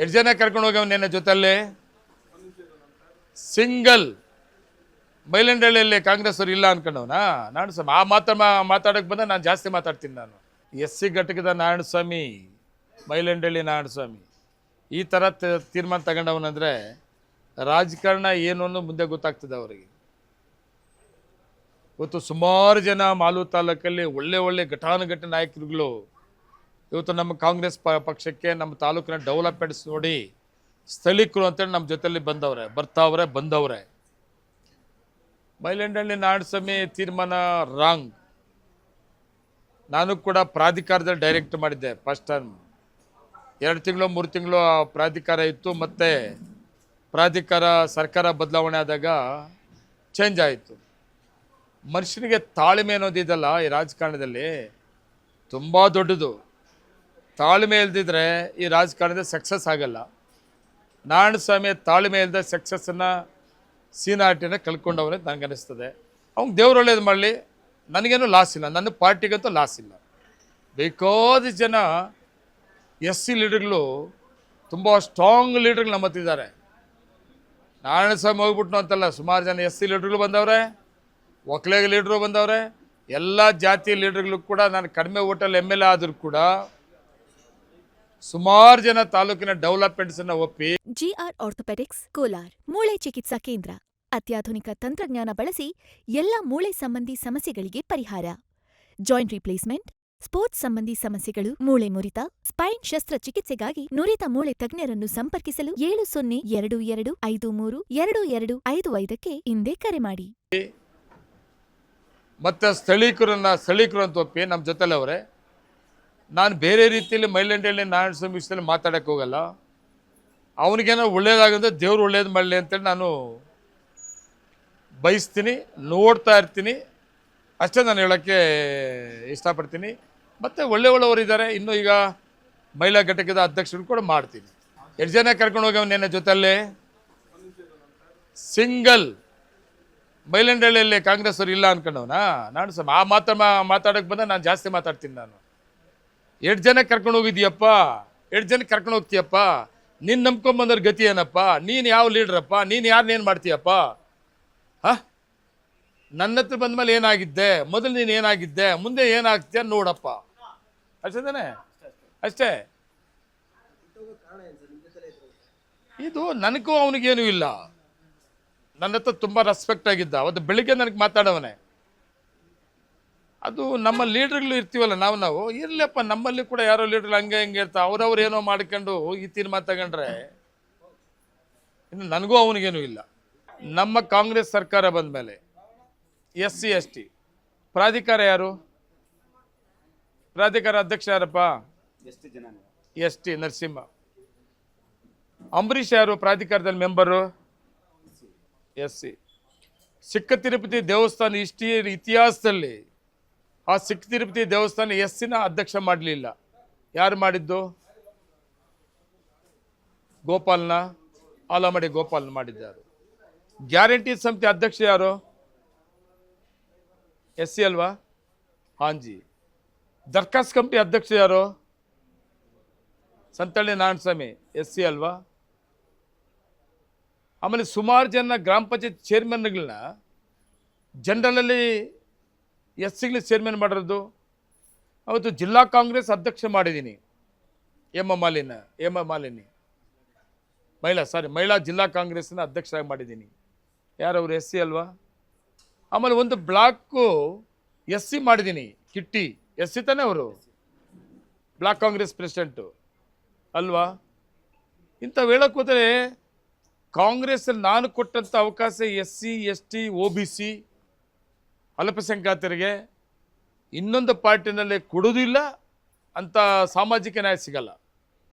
ಎಷ್ಟು ಜನ ಕರ್ಕೊಂಡು ಹೋಗವ ನಿನ್ನ ಜೊತೆಯಲ್ಲಿ ಸಿಂಗಲ್ ಬೈಲಂಡಳ್ಳಿಯಲ್ಲಿ ಕಾಂಗ್ರೆಸ್ ಅವರು ಇಲ್ಲ ಅನ್ಕೊಂಡವನಾ ನಾರಾಯಣಸ್ವಾಮಿ ಆ ಮಾತಾಡೋಕೆ ಬಂದ ನಾನು ಜಾಸ್ತಿ ಮಾತಾಡ್ತೀನಿ. ನಾನು SC ಘಟಕದ ನಾರಾಯಣಸ್ವಾಮಿ, ಬೈಲಂಡಳ್ಳಿ ನಾರಾಯಣಸ್ವಾಮಿ ಈ ಥರ ತೀರ್ಮಾನ ತಗೊಂಡವನಂದರೆ ರಾಜಕಾರಣ ಏನು ಅನ್ನೋ ಮುಂದೆ ಗೊತ್ತಾಗ್ತದೆ ಅವರಿಗೆ. ಇವತ್ತು ಸುಮಾರು ಜನ ಮಾಲೂರು ತಾಲೂಕಲ್ಲಿ ಒಳ್ಳೆ ಘಟಾನುಘಟಿ ನಾಯಕರುಗಳು ಇವತ್ತು ನಮ್ಮ ಕಾಂಗ್ರೆಸ್ ಪಕ್ಷಕ್ಕೆ ನಮ್ಮ ತಾಲೂಕಿನ ಡೆವಲಪ್ಮೆಂಟ್ಸ್ ನೋಡಿ ಸ್ಥಳೀಕರು ಅಂತೇಳಿ ನಮ್ಮ ಜೊತೆಯಲ್ಲಿ ಬಂದವ್ರೆ. ಬೈಲಂಡಳ್ಳಿ ನಾರಾಯಣಸ್ವಾಮಿ ತೀರ್ಮಾನ ರಾಂಗ್. ನಾನು ಕೂಡ ಪ್ರಾಧಿಕಾರದಲ್ಲಿ ಡೈರೆಕ್ಟ್ ಮಾಡಿದ್ದೆ ಫಸ್ಟ್ ಟೈಮ್. 2 ತಿಂಗಳು 3 ತಿಂಗಳು ಪ್ರಾಧಿಕಾರ ಇತ್ತು, ಮತ್ತು ಪ್ರಾಧಿಕಾರ ಸರ್ಕಾರ ಬದಲಾವಣೆ ಆದಾಗ ಚೇಂಜ್ ಆಯಿತು. ಮನುಷ್ಯನಿಗೆ ತಾಳ್ಮೆ ಅನ್ನೋದಿದೆಯಲ್ಲ ಈ ರಾಜಕಾರಣದಲ್ಲಿ ತುಂಬ ದೊಡ್ಡದು. ತಾಳ್ಮೆ ಇಲ್ದಿದ್ರೆ ಈ ರಾಜಕಾರಣದಲ್ಲಿ ಸಕ್ಸಸ್ ಆಗಲ್ಲ. ನಾರಾಯಣಸ್ವಾಮಿ ತಾಳ್ಮೆ ಇಲ್ಲದೆ ಸಕ್ಸಸ್ಸನ್ನು ಸೀನಾಟಿನ ಕಳ್ಕೊಂಡವನೇ ನನಗೆ ಅನಿಸ್ತದೆ. ಅವ್ನಿಗೆ ದೇವ್ರು ಒಳ್ಳೇದು ಮಾಡಲಿ, ನನಗೇನು ಲಾಸ್ ಇಲ್ಲ, ನನ್ನ ಪಾರ್ಟಿಗಂತೂ ಲಾಸ್ ಇಲ್ಲ. ಬೇಕಾದ ಜನ SC ಲೀಡರ್ಗಳು ತುಂಬ ಸ್ಟ್ರಾಂಗ್ ಲೀಡರ್ಗಳು ನಂಬತ್ತಿದ್ದಾರೆ. ನಾರಾಯಣಸ್ವಾಮಿ ಹೋಗ್ಬಿಟ್ನು ಅಂತಲ್ಲ, ಸುಮಾರು ಜನ SC ಲೀಡರ್ಗಳು ಬಂದವ್ರೆ, ಒಕ್ಕಲಿಗ ಲೀಡ್ರು ಬಂದವ್ರೆ, ಎಲ್ಲ ಜಾತಿ ಲೀಡರ್ಗಳು ಕೂಡ ನಾನು ಕಡಿಮೆ ಓಟಲ್ಲಿ MLA ಆದರೂ ಕೂಡ ಸುಮಾರು ಜನ ತಾಲೂಕಿನ ಡೆವಲಪ್ಮೆಂಟ್ಸ್ ಅನ್ನು ಒಪ್ಪಿ. GR ಆರ್ಥೋಪೆಡಿಕ್ಸ್ ಕೋಲಾರ್ ಮೂಳೆ ಚಿಕಿತ್ಸಾ ಕೇಂದ್ರ ಅತ್ಯಾಧುನಿಕ ತಂತ್ರಜ್ಞಾನ ಬಳಸಿ ಎಲ್ಲ ಮೂಳೆ ಸಂಬಂಧಿ ಸಮಸ್ಯೆಗಳಿಗೆ ಪರಿಹಾರ. ಜಾಯಿಂಟ್ ರಿಪ್ಲೇಸ್ಮೆಂಟ್, ಸ್ಪೋರ್ಟ್ಸ್ ಸಂಬಂಧಿ ಸಮಸ್ಯೆಗಳು, ಮೂಳೆ ಮುರಿತ, ಸ್ಪೈನ್ ಶಸ್ತ್ರಚಿಕಿತ್ಸೆಗಾಗಿ ನುರಿತ ಮೂಳೆ ತಜ್ಞರನ್ನು ಸಂಪರ್ಕಿಸಲು 7022532255ಕ್ಕೆ ಇಂದೇ ಕರೆ ಮಾಡಿ. ಮತ್ತು ಸ್ಥಳೀಕರು ಅಂತ ಒಪ್ಪಿ ನಮ್ಮ ಜೊತೆಲಿ ಅವರೇ. ನಾನು ಬೇರೆ ರೀತಿಯಲ್ಲಿ ಬೈಲಂಡಳ್ಳಿ ನಾರಾಯಣಸ್ವಾಮಿ ವಿಷಯದಲ್ಲಿ ಮಾತಾಡೋಕ್ಕೆ ಹೋಗಲ್ಲ. ಅವನಿಗೇನೋ ಒಳ್ಳೇದಾಗಂದ್ರೆ ದೇವ್ರು ಒಳ್ಳೇದು ಮಾಡಲಿ ಅಂತೇಳಿ ನಾನು ಬಯಸ್ತೀನಿ, ನೋಡ್ತಾ ಇರ್ತೀನಿ, ಅಷ್ಟೇ ನಾನು ಹೇಳೋಕ್ಕೆ ಇಷ್ಟಪಡ್ತೀನಿ. ಮತ್ತು ಒಳ್ಳೆಯವರಿದ್ದಾರೆ. ಇನ್ನೂ ಈಗ ಮಹಿಳಾ ಘಟಕದ ಅಧ್ಯಕ್ಷರು ಕೂಡ ಮಾಡ್ತೀನಿ. 2 ಜನ ಕರ್ಕೊಂಡು ಹೋಗವ ನಿನ್ನ ಜೊತೆಯಲ್ಲಿ ಸಿಂಗಲ್ ಬೈಲಂಡಳ್ಳಿಯಲ್ಲಿ ಕಾಂಗ್ರೆಸ್ ಅವರು ಇಲ್ಲ ಅನ್ಕೊಂಡವನಾ ನಾರಾಯಣಸ್ವಾಮಿ ಆ ಮಾತಾಡೋಕೆ ಬಂದ ನಾನು ಜಾಸ್ತಿ ಮಾತಾಡ್ತೀನಿ. ನಾನು 2 ಜನ ಕರ್ಕೊಂಡು ಹೋಗಿದ್ದೀಯಪ್ಪ, 2 ಜನ ಕರ್ಕೊಂಡು ಹೋಗ್ತೀಯಪ್ಪ, ನೀನು ನಂಬ್ಕೊಂಬಂದವ್ರ ಗತಿ ಏನಪ್ಪ? ನೀನು ಯಾವ ಲೀಡ್ರಪ್ಪ? ನೀನು ಯಾರನ್ನೇನು ಮಾಡ್ತೀಯಪ್ಪ? ನನ್ನ ಹತ್ರ ಬಂದಮೇಲೆ ಏನಾಗಿದ್ದೆ, ಮೊದಲು ನೀನು ಏನಾಗಿದ್ದೆ, ಮುಂದೆ ಏನಾಗ್ತೀಯ ನೋಡಪ್ಪ, ಅಷ್ಟೇ ತಾನೆ? ಅಷ್ಟೇ. ಇದು ನನಗೂ ಅವನಿಗೇನು ಇಲ್ಲ. ನನ್ನ ಹತ್ರ ತುಂಬ ರೆಸ್ಪೆಕ್ಟ್ ಆಗಿದ್ದ. ಅವತ್ತು ಬೆಳಿಗ್ಗೆ ನನಗೆ ಮಾತಾಡವನೇ. ಅದು ನಮ್ಮ ಲೀಡ್ರ್ಗಳು ಇರ್ತೀವಲ್ಲ, ನಾವು ಇರಲಿಯಪ್ಪ, ನಮ್ಮಲ್ಲಿ ಕೂಡ ಯಾರೋ ಲೀಡ್ರ್ ಹಂಗೆ ಇರ್ತಾರೆ. ಅವ್ರವ್ರು ಏನೋ ಮಾಡ್ಕೊಂಡು ಈ ತೀರ್ಮಾನ ತಗೊಂಡ್ರೆ ಇನ್ನು ನನಗೂ ಅವನಿಗೇನು ಇಲ್ಲ. ನಮ್ಮ ಕಾಂಗ್ರೆಸ್ ಸರ್ಕಾರ ಬಂದ ಮೇಲೆ SC ST ಪ್ರಾಧಿಕಾರ ಯಾರು? ಪ್ರಾಧಿಕಾರ ಅಧ್ಯಕ್ಷ ಯಾರಪ್ಪ? ST ನರಸಿಂಹ. ಅಂಬರೀಷ್ ಯಾರು ಪ್ರಾಧಿಕಾರದಲ್ಲಿ ಮೆಂಬರು? SC. ಸಿಕ್ಕ ತಿರುಪತಿ ದೇವಸ್ಥಾನ ಇತಿಹಾಸದಲ್ಲಿ ಆ ಸಿಕ್ಕ ತಿರುಪತಿ ದೇವಸ್ಥಾನ SCನ ಅಧ್ಯಕ್ಷ ಮಾಡಲಿಲ್ಲ. ಯಾರು ಮಾಡಿದ್ದು? ಆಲಮಡಿ ಗೋಪಾಲ್ನ ಮಾಡಿದ್ದಾರೆ. ಗ್ಯಾರಂಟಿ ಸಮಿತಿ ಅಧ್ಯಕ್ಷ ಯಾರು? SC ಅಲ್ವಾ? ಹಾಂಜಿ. ದರ್ಖಾಸ್ ಕಮಿಟಿ ಅಧ್ಯಕ್ಷ ಯಾರು? ಸಂತಳ್ಳಿ ನಾರಾಯಣಸ್ವಾಮಿ, SC ಅಲ್ವಾ? ಆಮೇಲೆ ಸುಮಾರು ಜನ ಗ್ರಾಮ ಪಂಚಾಯತ್ ಚೇರ್ಮನ್ಗಳನ್ನ ಜನರಲಲ್ಲಿ SCಗಳು ಚೇರ್ಮನ್ ಮಾಡಿರೋದು. ಅವತ್ತು ಜಿಲ್ಲಾ ಕಾಂಗ್ರೆಸ್ ಅಧ್ಯಕ್ಷ ಮಾಡಿದ್ದೀನಿ, ಹೇಮಾ ಮಾಲಿನಿ ಮಹಿಳಾ ಜಿಲ್ಲಾ ಕಾಂಗ್ರೆಸ್ನ ಅಧ್ಯಕ್ಷರಾಗಿ ಮಾಡಿದ್ದೀನಿ. ಯಾರವರು? SC ಅಲ್ವಾ? ಆಮೇಲೆ ಒಂದು ಬ್ಲಾಕು SC ಮಾಡಿದ್ದೀನಿ, ಕಿಟ್ಟಿ SC ತಾನೇ ಅವರು, ಬ್ಲಾಕ್ ಕಾಂಗ್ರೆಸ್ ಪ್ರೆಸಿಡೆಂಟು ಅಲ್ವಾ? ಇಂಥವು ಹೇಳೋಕೆ ಹೋದರೆ ಕಾಂಗ್ರೆಸ್ಸಲ್ಲಿ ನಾನು ಕೊಟ್ಟಂಥ ಅವಕಾಶ SC ST OBC ಅಲ್ಪಸಂಖ್ಯಾತರಿಗೆ ಇನ್ನೊಂದು ಪಾರ್ಟಿನಲ್ಲಿ ಕೊಡೋದಿಲ್ಲ ಅಂತ ಸಾಮಾಜಿಕ ನ್ಯಾಯ ಸಿಗಲ್ಲ.